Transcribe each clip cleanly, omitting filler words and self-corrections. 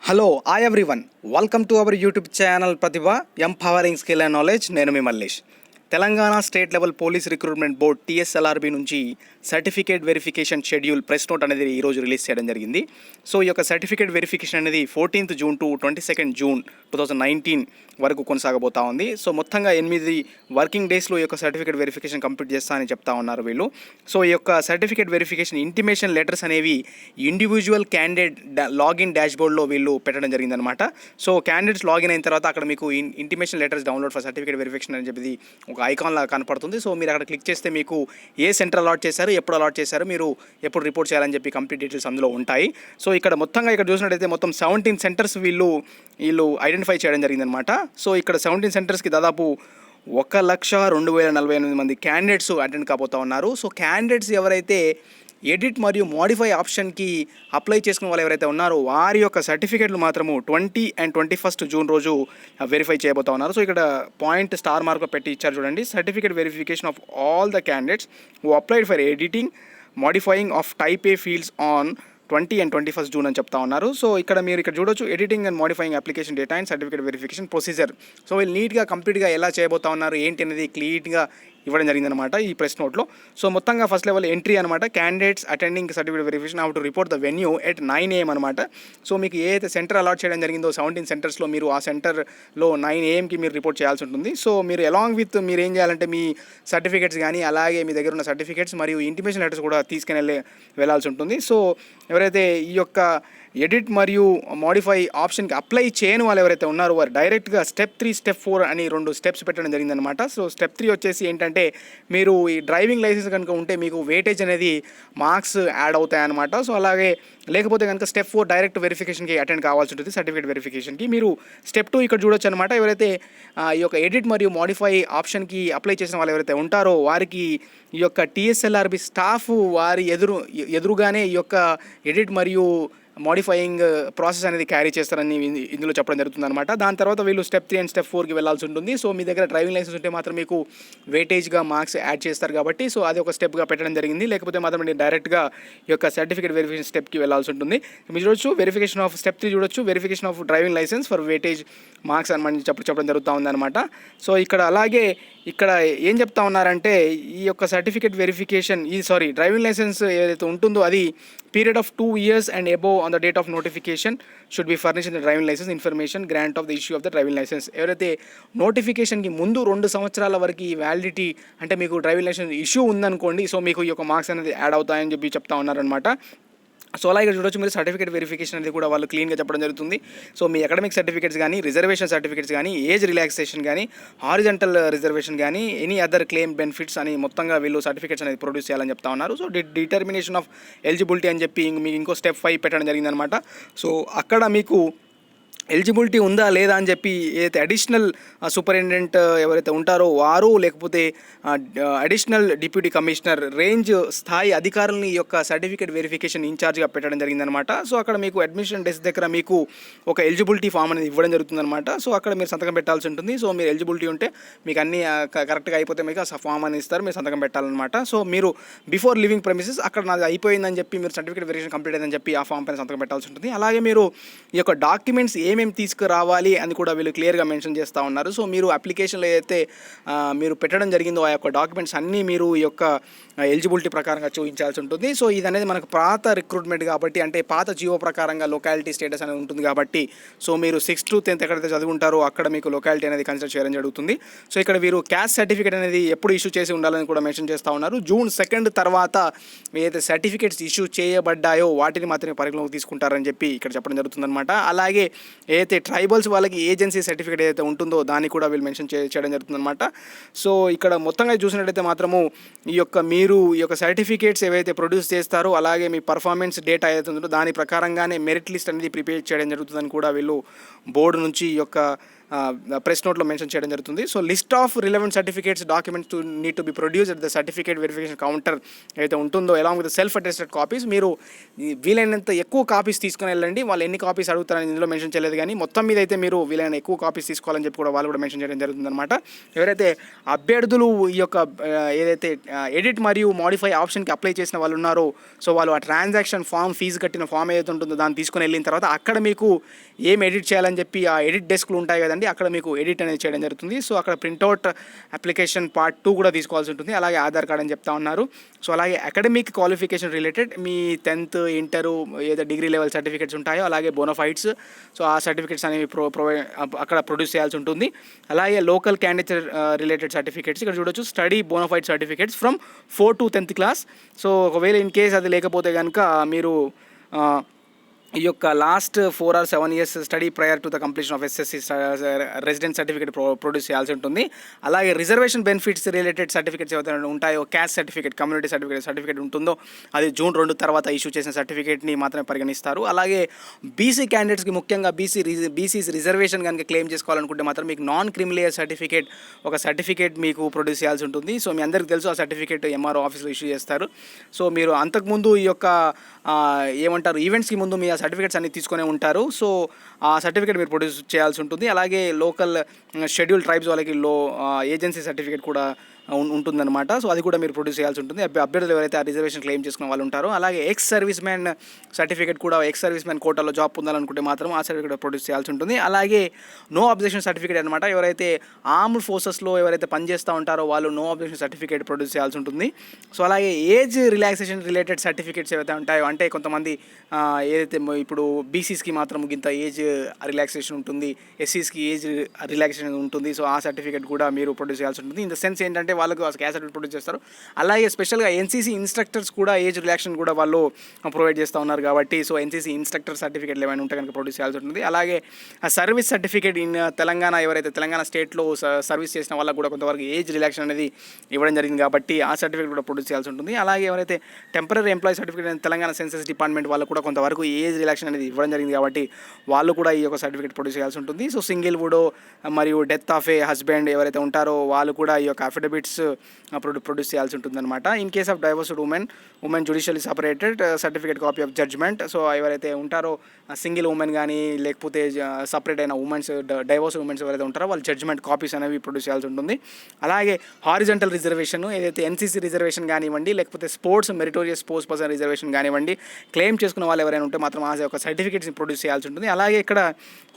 Hello hi everyone, welcome to our YouTube channel Pratibha empowering skill and knowledge. నేను మీ Mallesh. Telangana state level police recruitment board TSLRB నుంచి certificate verification schedule press note అనేది ఈరోజు release చేయడం జరిగింది. So ఈ యొక్క సర్టిఫికేట్ వెరిఫికేషన్ అనేది 14th June to 22nd June 2019 వరకు కొనసాగబోతా ఉంది. సో మొత్తంగా 8 వర్కింగ్ డేస్లో ఈ యొక్క సర్టిఫికేట్ వెరిఫికేషన్ కంప్లీట్ చేస్తా అని చెప్తా ఉన్నారు వీళ్ళు. సో ఈ యొక్క సర్టిఫికేట్ వెరిఫికేషన్ ఇంటిమేషన్ లెటర్స్ అనేవి ఇండివిజువల్ క్యాండిడేట్ లాగిన్ డాష్బోర్డ్లో వీళ్ళు పెట్టడం జరిగిందనమాట. సో క్యాండిడేట్స్ లాగిన్ అయిన తర్వాత అక్కడ మీకు intimation letters download for certificate verification అని చెప్పి ఒక ఐకాన్ లాగా కనపడుతుంది. సో మీరు అక్కడ క్లిక్ చేస్తే మీకు ఏ సెంటర్ అలాట్ చేశారు, ఎప్పుడు అలాట్ చేశారు, మీరు ఎప్పుడు రిపోర్ట్ చేయాలని చెప్పి కంప్లీట్ డీటెయిల్స్ అందులో ఉంటాయి. సో ఇక్కడ మొత్తంగా ఇక్కడ చూసినట్టయితే మొత్తం 17 సెంటర్స్ వీళ్ళు ఐడెంటిఫై చేయడం జరిగిందనమాట. సో ఇక్కడ 17 సెంటర్స్కి దాదాపు 1,02,048 మంది క్యాండిడేట్స్ అటెండ్ కాబోతా ఉన్నారు. సో క్యాండిడేట్స్ ఎవరైతే ఎడిట్ మరియు మోడిఫై ఆప్షన్కి అప్లై చేసుకున్న వాళ్ళు ఎవరైతే ఉన్నారో వారి యొక్క సర్టిఫికేట్లు మాత్రము 20 and 21st June రోజు వెరిఫై చేయబోతా ఉన్నారు. సో ఇక్కడ పాయింట్ స్టార్ మార్క్ పెట్టి ఇచ్చారు చూడండి. Certificate verification of all the candidates who applied for editing modifying of type A fields on 20 and 21st June అని చెప్తా ఉన్నారు. సో మీరు ఇక్కడ చూడొచ్చు editing and modifying application data and certificate verification procedure. So వీళ్ళు నీట్గా కంప్లీట్గా ఎలా చేయబోతా ఉన్నారు ఏంటి అనేది క్లీన్గా ఇవ్వడం జరిగిందనమాట ఈ ప్రెస్ నోట్లో. సో మొత్తంగా ఫస్ట్ లెవెల్ ఎంట్రీ అనమాట. Candidates attending certificate verification how to report the venue at 9 AM అనమాట. సో మీకు ఏదైతే సెంటర్ అలాట్ చేయడం జరిగిందో 17 సెంటర్స్లో మీరు ఆ సెంటర్లో 9 AM మీరు రిపోర్ట్ చేయాల్సి ఉంటుంది. సో మీరు అలాంగ్ విత్ మీరు ఏం చేయాలంటే మీ సర్టిఫికేట్స్ కానీ అలాగే మీ దగ్గర ఉన్న సర్టిఫికేట్స్ మరియు ఇంటిమేషన్ లెటర్స్ కూడా తీసుకుని వెళ్ళాల్సి ఉంటుంది. సో ఎవరైతే ఈ యొక్క ఎడిట్ మరియు మోడిఫై ఆప్షన్కి అప్లై చేయని వాళ్ళు ఎవరైతే ఉన్నారో వారు డైరెక్ట్గా స్టెప్ 3, స్టెప్ 4 అని 2 స్టెప్స్ పెట్టడం జరిగిందనమాట. సో స్టెప్ 3 వచ్చేసి ఏంటంటే మీరు ఈ డ్రైవింగ్ లైసెన్స్ కనుక ఉంటే మీకు వెయిటేజ్ అనేది మార్క్స్ యాడ్ అవుతాయన్నమాట. సో అలాగే లేకపోతే కనుక స్టెప్ 4 డైరెక్ట్ వెరిఫికేషన్కి అటెండ్ కావాల్సి ఉంటుంది సర్టిఫికేట్ వెరిఫికేషన్కి. మీరు స్టెప్ 2 ఇక్కడ చూడొచ్చు అనమాట. ఎవరైతే ఈ యొక్క ఎడిట్ మరియు మోడిఫై ఆప్షన్కి అప్లై చేసిన వాళ్ళు ఎవరైతే ఉంటారో వారికి ఈ యొక్క TSLRB స్టాఫ్ వారి ఎదురుగానే ఈ యొక్క ఎడిట్ మరియు మోడిఫైయింగ్ ప్రాసెస్ అనేది క్యారీ చేస్తారని ఇందులో చెప్పడం జరుగుతుంది అనమాట. దాని తర్వాత వీళ్ళు స్టెప్ 3 and స్టెప్ 4కి వెళ్ళాల్సి ఉంటుంది. సో మీ దగ్గర డ్రైవింగ్ లైసెన్స్ ఉంటే మాత్రం మీకు వెయిటేజ్గా మార్క్స్ యాడ్ చేస్తారు కాబట్టి సో అది ఒక స్టెప్గా పెట్టడం జరిగింది. లేకపోతే మాత్రం మీరు డైరెక్ట్గా ఈ యొక్క సర్టిఫికేట్ వెరిఫికేషన్ స్టెప్కి వెళ్ళాల్సి ఉంటుంది. మీరు చూడొచ్చు వెరిఫికేషన్ ఆఫ్ స్టెప్ 3 చూడొచ్చు, verification of driving licence for weightage marks అని చెప్పడం జరుగుతూ ఉందన్నమాట. సో ఇక్కడ ఏం చెప్తా ఉన్నారంటే ఈ యొక్క సర్టిఫికేట్ వెరిఫికేషన్ డ్రైవింగ్ లైసెన్స్ ఏదైతే ఉంటుందో అది period of 2 years and above on the date of notification should be furnished in the driving license information grant of the issue of the driving license. ఎవరైతే నోటిఫికేషన్కి ముందు 2 సంవత్సరాల వరకు ఈ వ్యాలిడిటీ అంటే మీకు డ్రైవింగ్ లైసెన్స్ ఇష్యూ ఉందనుకోండి, సో మీకు ఈ యొక్క మార్క్స్ అనేది యాడ్ అవుతాయని చెప్పి చెప్తా ఉన్నారనమాట. సో అలా ఇక్కడ చూడొచ్చు మీరు సర్టిఫికేట్ వెరిఫికేషన్ అనేది కూడా వాళ్ళు క్లీన్గా చెప్పడం జరుగుతుంది. సో మీ అకాడమిక్ సర్టిఫికేట్స్ కానీ, రిజర్వేషన్ సర్టిఫికేట్స్ కానీ, ఏజ్ రిలాక్సేషన్ కానీ, హారిజంటల్ రిజర్వేషన్ కానీ, ఎనీ అదర్ క్లెయిమ్ బెనిఫిట్స్ అని మొత్తంగా వీళ్ళు సర్టిఫికేట్స్ అనేది ప్రొడ్యూస్ చేయాలని చెప్తా ఉన్నారు. సో డిటర్మినేషన్ ఆఫ్ ఎలిజిబిలిటీ అని చెప్పి మీకు ఇంకో స్టెప్ 5 పెట్టడం జరిగిందనమాట. సో అక్కడ మీకు ఎలిజిబిలిటీ ఉందా లేదా అని చెప్పి ఏదైతే అడిషనల్ సూపరింటెండెంట్ ఎవరైతే ఉంటారో వారు లేకపోతే అడిషనల్ డిప్యూటీ కమిషనర్ రేంజ్ స్థాయి అధికారులని ఈ యొక్క సర్టిఫికేట్ వెరిఫికేషన్ ఇన్ఛార్జ్గా పెట్టడం జరిగిందనమాట. సో అక్కడ మీకు అడ్మిషన్ డెస్క్ దగ్గర మీకు ఒక ఎలిజిబిలిటీ ఫామ్ అనేది ఇవ్వడం జరుగుతుందన్నమాట. సో అక్కడ మీరు సంతకం పెట్టాల్సి ఉంటుంది. సో మీరు ఎలిజిబిలిటీ ఉంటే మీకు అన్నీ కరెక్ట్గా అయిపోతే మీకు ఆ ఫామ్ అని ఇస్తారు, మీరు సంతకం పెట్టాలన్నమాట. సో మీరు బిఫోర్ లివింగ్ ప్రెమిసెస్ అక్కడ నాది అయిపోయిందని చెప్పి మీరు సర్టిఫికేట్ వెరిఫికేషన్ కంప్లీట్ అయిందని చెప్పి ఆ ఫామ్ పైన సంతకం పెట్టాల్సి ఉంటుంది. అలాగే మీరు ఈ యొక్క డాక్యుమెంట్స్ ఏమేమి తీసుకురావాలి అని కూడా వీళ్ళు క్లియర్గా మెన్షన్ చేస్తూ ఉన్నారు. సో మీరు అప్లికేషన్లో అయితే మీరు పెట్టడం జరిగిందో ఆ యొక్క డాక్యుమెంట్స్ అన్నీ మీరు ఈ యొక్క ఎలిజిబిలిటీ ప్రకారంగా చూపించాల్సి ఉంటుంది. సో ఇది అనేది మనకు పాత రిక్రూట్మెంట్ కాబట్టి అంటే పాత జియో ప్రకారంగా లొకాలిటీ స్టేటస్ అనేది ఉంటుంది కాబట్టి సో మీరు 6th to 10th ఎక్కడైతే చదువుకుంటారో అక్కడ మీకు లొకాలిటీ అనేది కన్సిడర్ చేయడం జరుగుతుంది. సో ఇక్కడ వీరు క్యాస్ట్ సర్టిఫికేట్ అనేది ఎప్పుడు ఇష్యూ చేసి ఉండాలని కూడా మెన్షన్ చేస్తూ ఉన్నారు. June 2 తర్వాత ఏదైతే సర్టిఫికేట్స్ ఇష్యూ చేయబడ్డాయో వాటిని మాత్రమే పరిగణలోకి తీసుకుంటారని చెప్పి ఇక్కడ చెప్పడం జరుగుతుందన్నమాట. అలాగే ఏదైతే ట్రైబల్స్ వాళ్ళకి ఏజెన్సీ సర్టిఫికేట్ ఏదైతే ఉంటుందో దాన్ని కూడా వీళ్ళు మెన్షన్ చేయడం జరుగుతుందన్నమాట. సో ఇక్కడ మొత్తంగా చూసినట్టయితే మాత్రము ఈ యొక్క సర్టిఫికేట్స్ ఏవైతే ప్రొడ్యూస్ చేస్తారో అలాగే మీ పర్ఫార్మెన్స్ డేటా ఏదైతే ఉందో దాని ప్రకారంగానే మెరిట్ లిస్ట్ అనేది ప్రిపేర్ చేయడం జరుగుతుందని కూడా వీళ్ళు బోర్డు నుంచి ఈ యొక్క ప్రెస్ నోట్లో మెన్షన్ చేయడం జరుగుతుంది. So list of relevant certificates documents to need to be produce at the certificate verification counter ఏదైతే ఉంటుందో along with self attested copies. మీరు వీలైనంత ఎక్కువ కాపీస్ తీసుకుని వెళ్ళండి. వాళ్ళు ఎన్ని కాపీస్ అడుగుతారని ఇందులో మెన్షన్ చేయలేదు, కానీ మొత్తం మీద అయితే మీరు వీలైన ఎక్కువ కాపీస్ తీసుకోవాలని చెప్పి కూడా వాళ్ళు కూడా మెన్షన్ చేయడం జరుగుతుంది అనమాట. ఎవరైతే అభ్యర్థులు ఈ యొక్క ఏదైతే ఎడిట్ మరియు మోడిఫై ఆప్షన్కి అప్లై చేసిన వాళ్ళు ఉన్నారో, సో వాళ్ళు ఆ ట్రాన్సాక్షన్ ఫామ్, ఫీజు కట్టిన ఫామ్ ఏదైతే ఉంటుందో దాన్ని తీసుకుని వెళ్ళిన తర్వాత అక్కడ మీకు ఏం ఎడిట్ చేయాలని చెప్పి ఆ ఎడిట్ డెస్క్లు ఉంటాయి కదండి, అక్కడ మీకు ఎడిట్ అనేది చేయడం జరుగుతుంది. సో అక్కడ ప్రింట్అవుట్ అప్లికేషన్ పార్ట్ 2 కూడా తీసుకోవాల్సి ఉంటుంది, అలాగే ఆధార్ కార్డ్ అని చెప్తా ఉన్నారు. సో అలాగే అకాడమిక్ క్వాలిఫికేషన్ రిలేటెడ్ మీ 10th, ఇంటర్, ఏదో డిగ్రీ లెవెల్ సర్టిఫికేట్స్ ఉంటాయో అలాగే బోనోఫైడ్స్, సో ఆ సర్టిఫికేట్స్ అనేవి అక్కడ ప్రొడ్యూస్ చేయాల్సి ఉంటుంది. అలాగే లోకల్ క్యాండిడేట్ రిలేటెడ్ సర్టిఫికేట్స్ ఇక్కడ చూడొచ్చు, study bona fide certificates from 4 to 10th class. So ఒకవేళ ఇన్ కేస్ అది లేకపోతే కనుక మీరు ఈ యొక్క last 4 or 7 years study prior to the completion of SSC resident certificate produce చేయాల్సి ఉంటుంది. అలాగే రిజర్వేషన్ బెనిఫిట్స్ రిలేటెడ్ సర్టిఫికేట్స్ ఏవైతే ఉంటాయో, క్యాస్ట్ సర్టిఫికేట్, కమ్యూనిటీ సర్టిఫికేట్ ఉంటుందో అది June 2 తర్వాత ఇష్యూ చేసిన సర్టిఫికేట్ని మాత్రమే పరిగణిస్తారు. అలాగే బీసీ క్యాండిడేట్స్కి ముఖ్యంగా బీసీస్ రిజర్వేషన్ కనుక క్లెయిమ్ చేసుకోవాలనుకుంటే మాత్రం మీకు నాన్ క్రిమిలేయర్ సర్టిఫికేట్ ఒక సర్టిఫికేట్ మీకు ప్రొడ్యూస్ చేయాల్సి ఉంటుంది. సో మీ అందరికీ తెలుసు ఆ సర్టిఫికేట్ ఎంఆర్ఓ ఆఫీస్లో ఇష్యూ చేస్తారు. సో మీరు అంతకుముందు ఈ యొక్క ఏమంటారు ఈవెంట్స్కి ముందు మీ సర్టిఫికేట్స్ అన్ని తీసుకునే ఉంటారు. సో ఆ సర్టిఫికేట్ మీరు ప్రొడ్యూస్ చేయాల్సి ఉంటుంది. అలాగే లోకల్ షెడ్యూల్ ట్రైబ్స్ వాళ్ళకి ఏజెన్సీ సర్టిఫికేట్ కూడా ఉంటుందన్నమాట. సో అది కూడా మీరు ప్రొడ్యూస్ చేయాల్సి ఉంటుంది. అభ్యర్థులు ఎవరైతే ఆ రిజర్వేషన్ క్లెయిమ్ చేసుకున్న వాళ్ళు ఉంటారో. అలాగే ఎక్స్ సర్వీస్ మ్యాన్ సర్టిఫికేట్ కూడా, ఎక్స్ సర్వీస్ మ్యాన్ కోటాలో జాబ్ పొందాలనుకుంటే మాత్రం ఆ సర్టిఫికేట్ ప్రొడ్యూస్ చేయాల్సి ఉంటుంది. అలాగే నో అబ్జెక్షన్ సర్టిఫికేట్ అనమాట, ఎవరైతే ఆర్మ్డ్ ఫోర్సెస్లో ఎవరైతే పనిచేస్తూ ఉంటారో వాళ్ళు నో అబ్జెక్షన్ సర్టిఫికేట్ ప్రొడ్యూస్ చేయాల్సి ఉంటుంది. సో అలాగే ఏజ్ రిలాక్సేషన్ రిలేటెడ్ సర్టిఫికేట్స్ ఏవైతే ఉంటాయో, అంటే కొంతమంది ఏదైతే ఇప్పుడు బీసీస్కి మాత్రం ఇంత ఏజ్ రిలాక్సేషన్ ఉంటుంది, ఎస్సీస్కి ఏజ్ రిలాక్సేషన్ ఉంటుంది. సో ఆ సర్టిఫికేట్ కూడా మీరు ప్రొడ్యూస్ చేయాల్సి ఉంటుంది. ఇన్ ద సెన్స్ ఏంటంటే వాళ్ళకు క్యాస్ట్ సర్టిఫికేట్ ప్రొడ్యూస్ చేస్తారు. అలాగే స్పెషల్గా ఎన్సీసీ ఇన్స్ట్రక్టర్స్ కూడా ఏజ్ రిలాక్సేషన్ కూడా వాళ్ళు ప్రొవైడ్ చేస్తూ ఉన్నారు కాబట్టి, సో ఎన్సీసీ ఇన్స్ట్రక్టర్ సర్టిఫికేట్లు ఏమైనా ఉంటే కనుక ప్రొడ్యూస్ చేయాల్సి ఉంటుంది. అలాగే సర్వీస్ సర్టిఫికేట్ ఇన్ తెలంగాణ, ఎవరైతే తెలంగాణ స్టేట్లో సర్వీస్ చేసిన వాళ్ళకు కూడా కొంతవరకు ఏజ్ రిలాక్సేషన్ అనేది ఇవ్వడం జరిగింది కాబట్టి ఆ సర్టిఫికేట్ కూడా ప్రొడ్యూస్ చేయాల్సి ఉంటుంది. అలాగే ఎవరైతే temporary employee certificate Telangana census department వాళ్ళు కూడా కొంతవరకు ఏజ్ రిలాక్సేషన్ అనేది ఇవ్వడం జరిగింది కాబట్టి వాళ్ళు కూడా ఈ యొక్క సర్టిఫికేట్ ప్రొడ్యూస్ చేయాల్సి ఉంటుంది. సో సింగిల్ వుడో మరియు డెత్ ఆఫ్ ఏ హస్బెండ్ ఎవరైతే ఉంటారో వాళ్ళు కూడా ఈ యొక్క అఫిడవిట్స్ ప్రొడ్యూస్ చేయాల్సి ఉంటుంది అనమాట. In case of divorced women judicially separated certificate copy of judgement. So ఎవరైతే ఉంటారో సింగిల్ ఉమెన్ కానీ లేకపోతే సపరేట్ అయిన ఉమెన్స్, డైవర్స్ ఉమెన్స్ ఎవరైతే ఉంటారో వాళ్ళు జడ్జ్మెంట్ కాపీస్ అనేవి ప్రొడ్యూస్ చేయాల్సి ఉంటుంది. అలాగే హారిజంటల్ రిజర్వేషన్ ఏదైతే ఎన్సీసీ రిజర్వేషన్ కానివ్వండి, లేకపోతే sports meritorious sports person reservation కానివ్వండి, క్లెయిమ్ చేసుకున్న వాళ్ళు ఎవరైనా ఉంటే మాత్రం ఆ యొక్క సర్టిఫికేట్స్ని ప్రొడ్యూస్ చేయాల్సి ఉంటుంది. అలాగే ఇక్కడ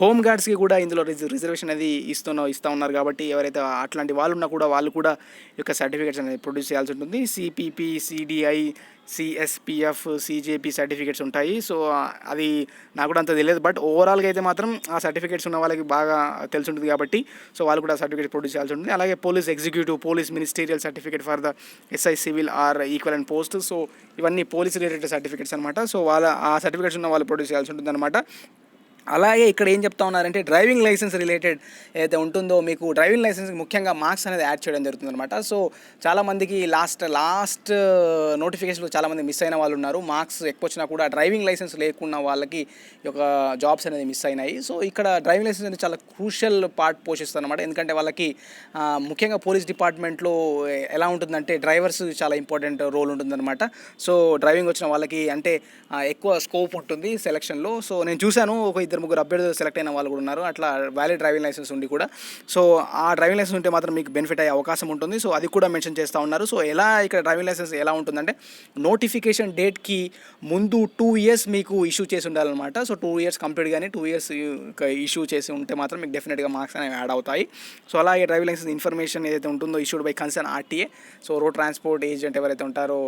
హోమ్ గార్డ్స్కి కూడా ఇందులో రిజర్వేషన్ అనేది ఇస్తూ ఉన్నారు కాబట్టి ఎవరైతే అట్లాంటి వాళ్ళు ఉన్నా కూడా వాళ్ళు కూడా ఈ యొక్క సర్టిఫికేట్స్ అనేది ప్రొడ్యూస్ చేయాల్సి ఉంటుంది. సిపిపి, సిడిఐ, సిఎస్పిఎఫ్, సిజేపి సర్టిఫికేట్స్ ఉంటాయి. సో అది నాకు కూడా అంత తెలియదు, బట్ ఓవరాల్గా అయితే మాత్రం ఆ సర్టిఫికేట్స్ ఉన్న వాళ్ళకి బాగా తెలిసి ఉంటుంది కాబట్టి సో వాళ్ళు కూడా సర్టిఫికేట్ ప్రొడ్యూస్ చేయాల్సి ఉంటుంది. అలాగే police executive, police ministerial certificate for the SI civil or equal and post. So ఇవన్నీ పోలీస్ రిలేటెడ్ సర్టిఫికేట్స్ అనమాట. సో ఆ సర్టిఫికేట్స్ ఉన్న వాళ్ళు ప్రొడ్యూస్ చేయాల్సి ఉంటుంది అనమాట. అలాగే ఇక్కడ ఏం చెప్తా ఉన్నారంటే డ్రైవింగ్ లైసెన్స్ రిలేటెడ్ ఏదైతే ఉంటుందో మీకు డ్రైవింగ్ లైసెన్స్కి ముఖ్యంగా మార్క్స్ అనేది యాడ్ చేయడం జరుగుతుంది అనమాట. సో చాలామందికి లాస్ట్ నోటిఫికేషన్లో చాలామంది మిస్ అయిన వాళ్ళు ఉన్నారు. మార్క్స్ ఎక్కువ వచ్చినా కూడా డ్రైవింగ్ లైసెన్స్ లేకున్న వాళ్ళకి ఈ యొక్క జాబ్స్ అనేది మిస్ అయినాయి. సో ఇక్కడ డ్రైవింగ్ లైసెన్స్ అనేది చాలా క్రూషియల్ పార్ట్ పోషిస్తుంది అనమాట. ఎందుకంటే వాళ్ళకి ముఖ్యంగా పోలీస్ డిపార్ట్మెంట్లో ఎలా ఉంటుందంటే డ్రైవర్స్ చాలా ఇంపార్టెంట్ రోల్ ఉంటుందన్నమాట. సో డ్రైవింగ్ వచ్చిన వాళ్ళకి అంటే ఎక్కువ స్కోప్ ఉంటుంది సెలక్షన్లో. సో నేను చూశాను ఒక 2-3 అభ్యర్థులు సెలెక్ట్ అయిన వాళ్ళు కూడా ఉన్నారు. అట్లా వ్యాలిడ్ డ్రైవింగ్ లైసెన్స్ ఉండి కూడా సో ఆ డ్రైవింగ్ లైసెన్స్ ఉంటే మాత్రం మీకు బెనిఫిట్ అయ్యే అవకాశం ఉంటుంది. సో అది కూడా మెన్షన్ చేస్తూ ఉన్నారు. సో ఎలా ఇక్కడ డ్రైవింగ్ లైసెన్స్ ఎలా ఉంటుందంటే నోటిఫికేషన్ డేట్కి ముందు 2 years మీకు ఇష్యూ చేసి ఉండాలన్నమాట. సో 2 years కంప్లీట్ కానీ 2 years ఇష్యూ చేసి ఉంటే మాత్రం మీకు డెఫినెట్గా మార్క్స్ అనేవి యాడ్ అవుతాయి. సో అలాగే డ్రైవింగ్ లైసెన్స్ ఇన్ఫర్మేషన్ ఏదైతే ఉంటుందో issued by concern RTA. So road transport agent ఎవరైతే ఉంటారో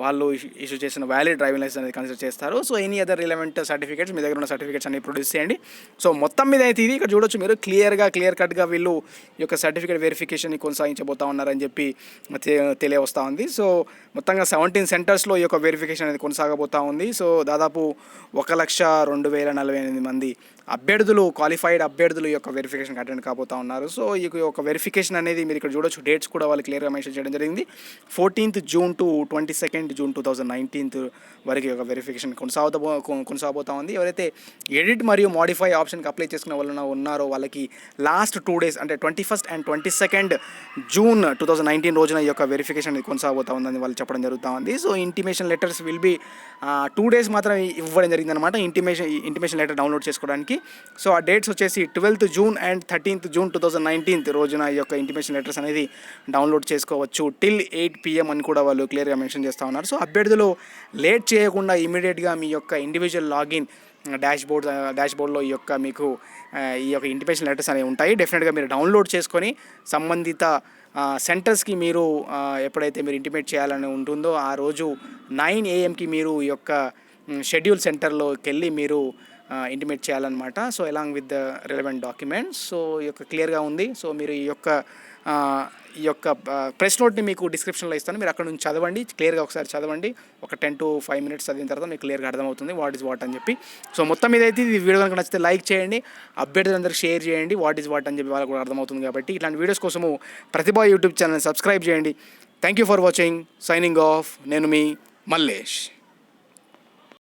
వాళ్ళు ఇష్యూ చేసిన వ్యాలిడ్ డ్రైవింగ్ లైసెన్స్ అనేది కన్సిడర్ చేస్తారు. So any other relevant certificates మీ దగ్గర ఉన్న సర్టిఫికేట్స్ అన్ని ప్రొడ్యూస్ చేయండి. సో మొత్తం మీద అయితే ఇది ఇక్కడ చూడొచ్చు మీరు క్లియర్ కట్గా వీళ్ళు ఈ యొక్క సర్టిఫికేట్ వెరిఫికేషన్ని కొనసాగించబోతా ఉన్నారని చెప్పి తెలియవస్తూ ఉంది. సో మొత్తంగా 17 సెంటర్స్లో ఈ యొక్క వెరిఫికేషన్ అనేది కొనసాగబోతూ ఉంది. సో దాదాపు 1,02,048 మంది అభ్యర్థులు క్వాలిఫైడ్ అభ్యర్థులు యొక్క వెరిఫికేషన్కి అటెండ్ కాబోతా ఉన్నారు. సో ఈ యొక్క వెరిఫికేషన్ అనేది మీరు ఇక్కడ చూడొచ్చు. డేట్స్ కూడా వాళ్ళు క్లియర్గా మెన్షన్ చేయడం జరిగింది. 14th June to 22nd June 2019 వరకు యొక్క వెరిఫికేషన్ కొనసాగబోతా ఉంది. ఎవరైతే ఎడిట్ మరియు మోడిఫై ఆప్షన్కి అప్లై చేసుకునే వాళ్ళు ఉన్నారో వాళ్ళకి లాస్ట్ 2 days అంటే 21st and 22nd June 2019 రోజున ఈ యొక్క వెరిఫికేషన్ అనేది కొనసాగబోతా ఉందని వాళ్ళు చెప్పడం జరుగుతూ ఉంది. So intimation letters will be 2 days మాత్రం ఇవ్వడం జరిగిందనమాట ఇంటిమేషన్ లెటర్ డౌన్లోడ్ చేసుకోవడానికి. సో ఆ డేట్స్ వచ్చేసి 12th June and 13th June 2019 రోజున ఈ యొక్క ఇంటిమేషన్ లెటర్స్ అనేది డౌన్లోడ్ చేసుకోవచ్చు till 8 PM అని కూడా వాళ్ళు క్లియర్గా మెన్షన్ చేస్తూ ఉన్నారు. సో అభ్యర్థులు లేట్ చేయకుండా ఇమీడియట్గా మీ యొక్క ఇండివిజువల్ లాగిన్ డాష్బోర్డ్లో ఈ యొక్క మీకు ఈ యొక్క ఇంటిమేషన్ లెటర్స్ అనేవి ఉంటాయి. డెఫినెట్గా మీరు డౌన్లోడ్ చేసుకొని సంబంధిత సెంటర్స్కి మీరు ఎప్పుడైతే మీరు ఇంటిమేట్ చేయాలని ఉంటుందో ఆ రోజు 9 AMకి మీరు ఈ యొక్క షెడ్యూల్ సెంటర్లోకి వెళ్ళి మీరు ఇంటిమేట్ చేయాలన్నమాట. So along with the relevant documents. So ఈ యొక్క క్లియర్గా ఉంది. సో మీరు ఈ యొక్క ప్రెస్ నోట్ని మీకు డిస్క్రిప్షన్లో ఇస్తాను. మీరు అక్కడ నుంచి చదవండి, క్లియర్గా ఒకసారి చదవండి. ఒక 10 to 5 minutes చదివిన తర్వాత మీకు క్లియర్గా అర్థమవుతుంది వాట్ ఈజ్ వాట్ అని చెప్పి. సో మొత్తం మీద అయితే ఈ వీడియో కనుక నచ్చితే లైక్ చేయండి, అభ్యర్థులందరికీ షేర్ చేయండి. వాట్ ఈజ్ వాట్ అని చెప్పి వాళ్ళకు కూడా అర్థమవుతుంది. కాబట్టి ఇట్లాంటి వీడియోస్ కోసము ప్రతిభా యూట్యూబ్ ఛానల్ సబ్స్క్రైబ్ చేయండి. Thank you for watching. Signing off. నేను మీ మల్లేష్.